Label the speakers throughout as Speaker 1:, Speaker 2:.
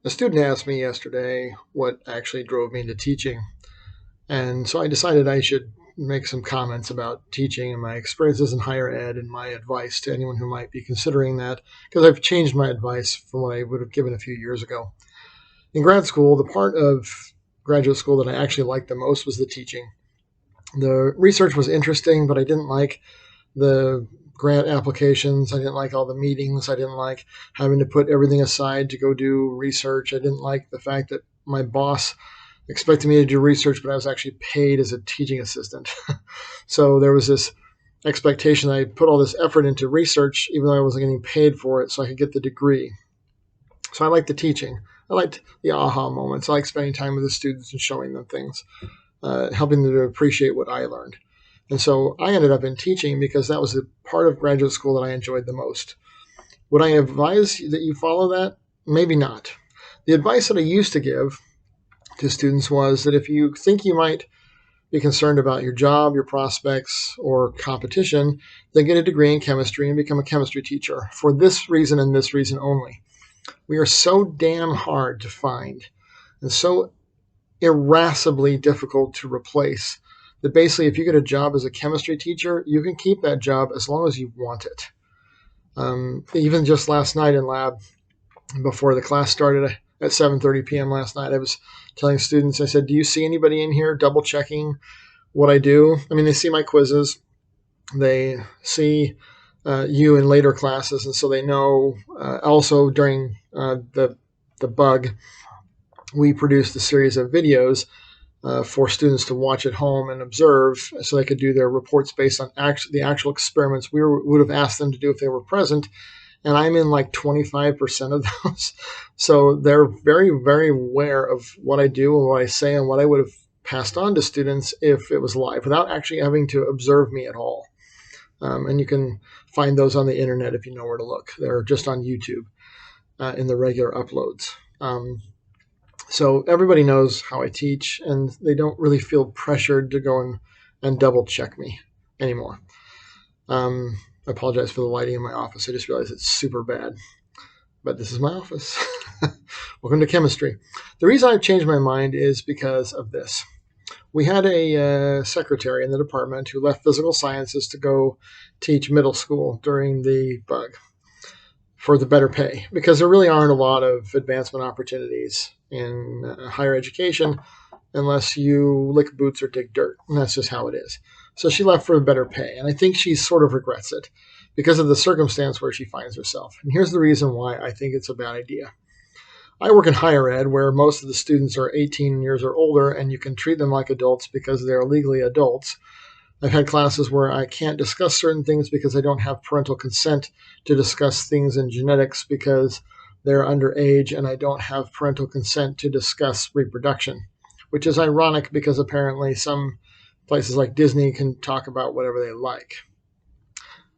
Speaker 1: A student asked me yesterday what actually drove me into teaching, and so I decided I should make some comments about teaching and my experiences in higher ed and my advice to anyone who might be considering that, because I've changed my advice from what I would have given a few years ago. In grad school, the part of graduate school that I actually liked the most was the teaching. The research was interesting, but I didn't like the grant applications. I didn't like all the meetings. I didn't like having to put everything aside to go do research. I didn't like the fact that my boss expected me to do research, but I was actually paid as a teaching assistant. So there was this expectation that I put all this effort into research, even though I wasn't getting paid for it, so I could get the degree. So I liked the teaching. I liked the aha moments. I liked spending time with the students and showing them things, helping them to appreciate what I learned. And so I ended up in teaching because that was the part of graduate school that I enjoyed the most. Would I advise that you follow that? Maybe not. The advice that I used to give to students was that if you think you might be concerned about your job, your prospects, or competition, then get a degree in chemistry and become a chemistry teacher for this reason and this reason only. We are so damn hard to find and so irascibly difficult to replace that basically if you get a job as a chemistry teacher, you can keep that job as long as you want it. Even just last night in lab, before the class started at 7:30 p.m. last night, I was telling students, I said, do you see anybody in here double checking what I do? I mean, they see my quizzes, they see you in later classes, and so they know. Also, during the bug, we produced a series of videos for students to watch at home and observe, so they could do their reports based on the actual experiments would have asked them to do if they were present. And I'm in like 25% of those. So they're very, very aware of what I do and what I say and what I would have passed on to students if it was live without actually having to observe me at all. And you can find those on the internet if you know where to look. They're just on YouTube in the regular uploads. So everybody knows how I teach, and they don't really feel pressured to go and double check me anymore. I apologize for the lighting in my office. I just realized it's super bad, but this is my office. Welcome to chemistry. The reason I've changed my mind is because of this. We had a secretary in the department who left physical sciences to go teach middle school during the bug for the better pay, because there really aren't a lot of advancement opportunities in higher education unless you lick boots or dig dirt. And that's just how it is. So she left for a better pay. And I think she sort of regrets it because of the circumstance where she finds herself. And here's the reason why I think it's a bad idea. I work in higher ed where most of the students are 18 years or older, and you can treat them like adults because they're legally adults. I've had classes where I can't discuss certain things because I don't have parental consent to discuss things in genetics because they're underage, and I don't have parental consent to discuss reproduction, which is ironic because apparently some places like Disney can talk about whatever they like.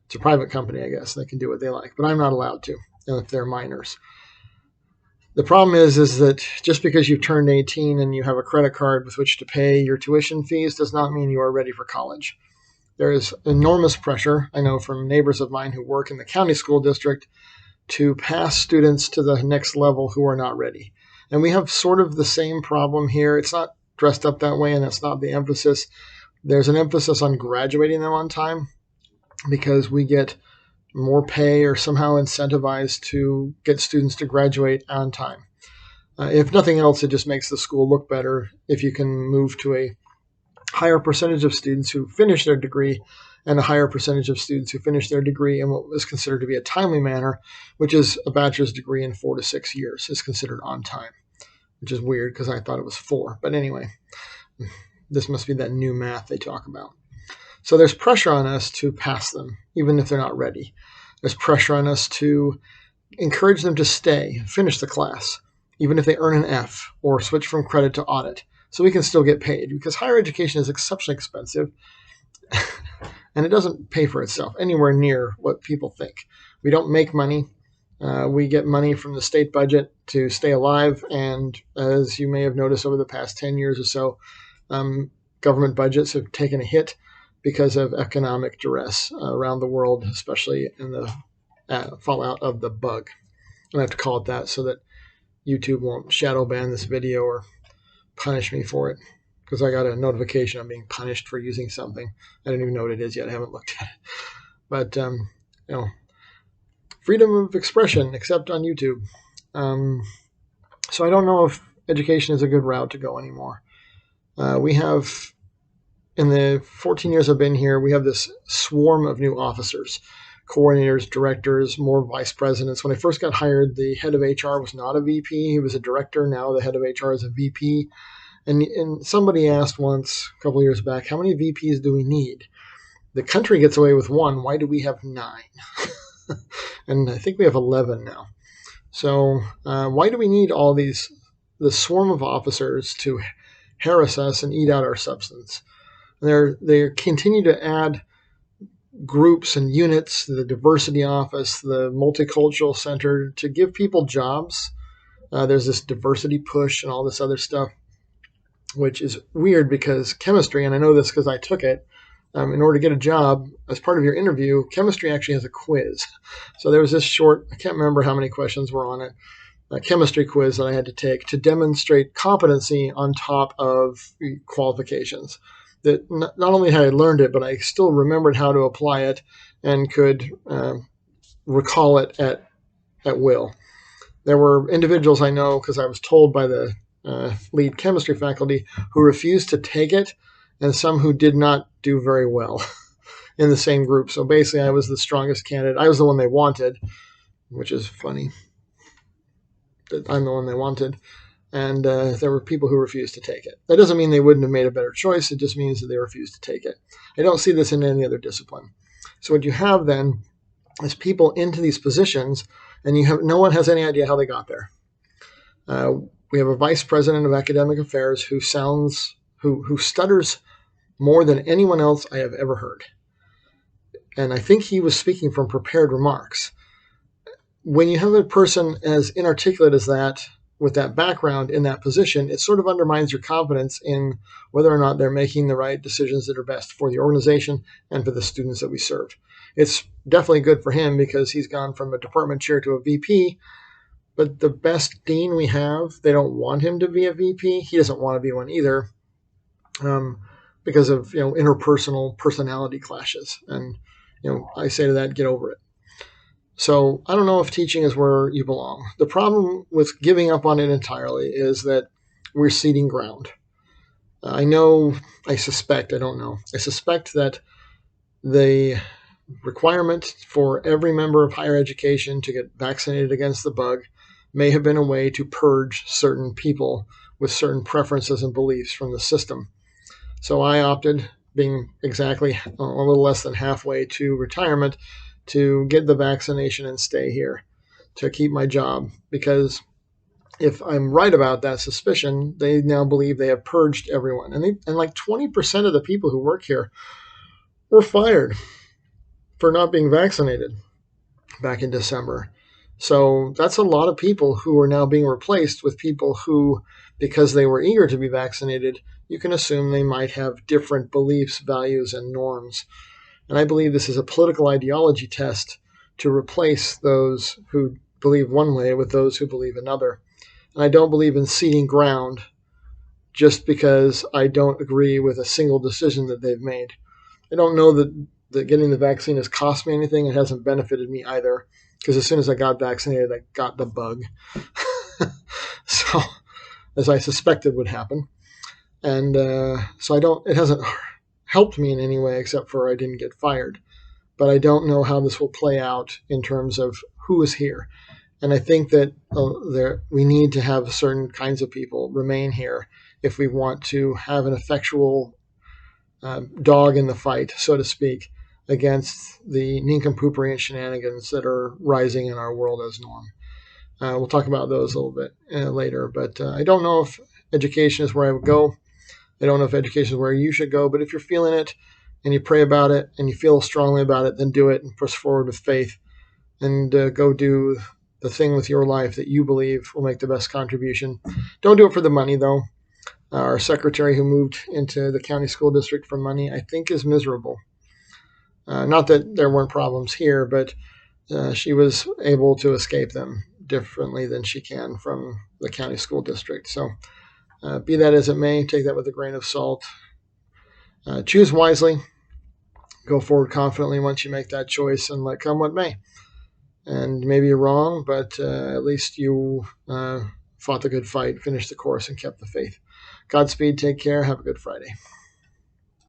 Speaker 1: It's a private company, I guess. They can do what they like, but I'm not allowed to if they're minors. The problem is that just because you've turned 18 and you have a credit card with which to pay your tuition fees does not mean you are ready for college. There is enormous pressure, I know from neighbors of mine who work in the county school district, to pass students to the next level who are not ready. And we have sort of the same problem here. It's not dressed up that way, and that's not the emphasis. There's an emphasis on graduating them on time because we get more pay or somehow incentivized to get students to graduate on time. If nothing else, it just makes the school look better if you can move to a higher percentage of students who finish their degree and a higher percentage of students who finish their degree in what is considered to be a timely manner, which is a bachelor's degree in 4 to 6 years is considered on time, which is weird because I thought it was 4. But anyway, this must be that new math they talk about. So there's pressure on us to pass them, even if they're not ready. There's pressure on us to encourage them to stay and finish the class, even if they earn an F or switch from credit to audit, so we can still get paid, because higher education is exceptionally expensive and it doesn't pay for itself anywhere near what people think. We don't make money. We get money from the state budget to stay alive, and as you may have noticed over the past 10 years or so, government budgets have taken a hit because of economic duress around the world, especially in the fallout of the bug. And I have to call it that so that YouTube won't shadow ban this video or punish me for it, because I got a notification I'm being punished for using something. I don't even know what it is yet. I haven't looked at it. But, you know, freedom of expression, except on YouTube. So I don't know if education is a good route to go anymore. We have, in the 14 years I've been here, we have this swarm of new officers, coordinators, directors, more vice presidents. When I first got hired, the head of HR was not a VP. He was a director. Now the head of HR is a VP. And somebody asked once, a couple of years back, how many VPs do we need? The country gets away with one. Why do we have 9? And I think we have 11 now. So why do we need all the swarm of officers to harass us and eat out our substance? They continue to add groups and units, the diversity office, the multicultural center, to give people jobs. There's this diversity push and all this other stuff, which is weird because chemistry, and I know this because I took it, in order to get a job, as part of your interview, chemistry actually has a quiz. So there was this short, I can't remember how many questions were on it, a chemistry quiz that I had to take to demonstrate competency on top of qualifications. That not only had I learned it, but I still remembered how to apply it and could recall it at will. There were individuals I know, because I was told by the lead chemistry faculty, who refused to take it, and some who did not do very well in the same group. So basically, I was the strongest candidate. I was the one they wanted, which is funny that I'm the one they wanted. And there were people who refused to take it. That doesn't mean they wouldn't have made a better choice. It just means that they refused to take it. I don't see this in any other discipline. So what you have then is people into these positions, and no one has any idea how they got there. We have a vice president of academic affairs who stutters more than anyone else I have ever heard. And I think he was speaking from prepared remarks. When you have a person as inarticulate as that, with that background in that position, it sort of undermines your confidence in whether or not they're making the right decisions that are best for the organization and for the students that we serve. It's definitely good for him because he's gone from a department chair to a VP, but the best dean we have, they don't want him to be a VP. He doesn't want to be one either, because of interpersonal personality clashes. And I say to that, get over it. So I don't know if teaching is where you belong. The problem with giving up on it entirely is that we're ceding ground. I suspect that the requirement for every member of higher education to get vaccinated against the bug may have been a way to purge certain people with certain preferences and beliefs from the system. So I opted, being exactly a little less than halfway to retirement, to get the vaccination and stay here, to keep my job. Because if I'm right about that suspicion, they now believe they have purged everyone. And like 20% of the people who work here were fired for not being vaccinated back in December. So that's a lot of people who are now being replaced with people who, because they were eager to be vaccinated, you can assume they might have different beliefs, values, and norms. And I believe this is a political ideology test to replace those who believe one way with those who believe another. And I don't believe in ceding ground just because I don't agree with a single decision that they've made. I don't know that getting the vaccine has cost me anything. It hasn't benefited me either, because as soon as I got vaccinated, I got the bug. So, as I suspected would happen. And so it hasn't helped me in any way except for I didn't get fired. But I don't know how this will play out in terms of who is here. And I think that we need to have certain kinds of people remain here if we want to have an effectual dog in the fight, so to speak, against the nincompoopery and shenanigans that are rising in our world as norm. We'll talk about those a little bit later. But I don't know if education is where I would go. I don't know if education is where you should go, but if you're feeling it and you pray about it and you feel strongly about it, then do it and push forward with faith and go do the thing with your life that you believe will make the best contribution. Don't do it for the money, though. Our secretary who moved into the county school district for money, I think, is miserable. Not that there weren't problems here, but she was able to escape them differently than she can from the county school district. So, be that as it may, take that with a grain of salt. Choose wisely. Go forward confidently once you make that choice, and let come what may. And maybe you're wrong, but at least you fought the good fight, finished the course, and kept the faith. Godspeed. Take care. Have a good Friday.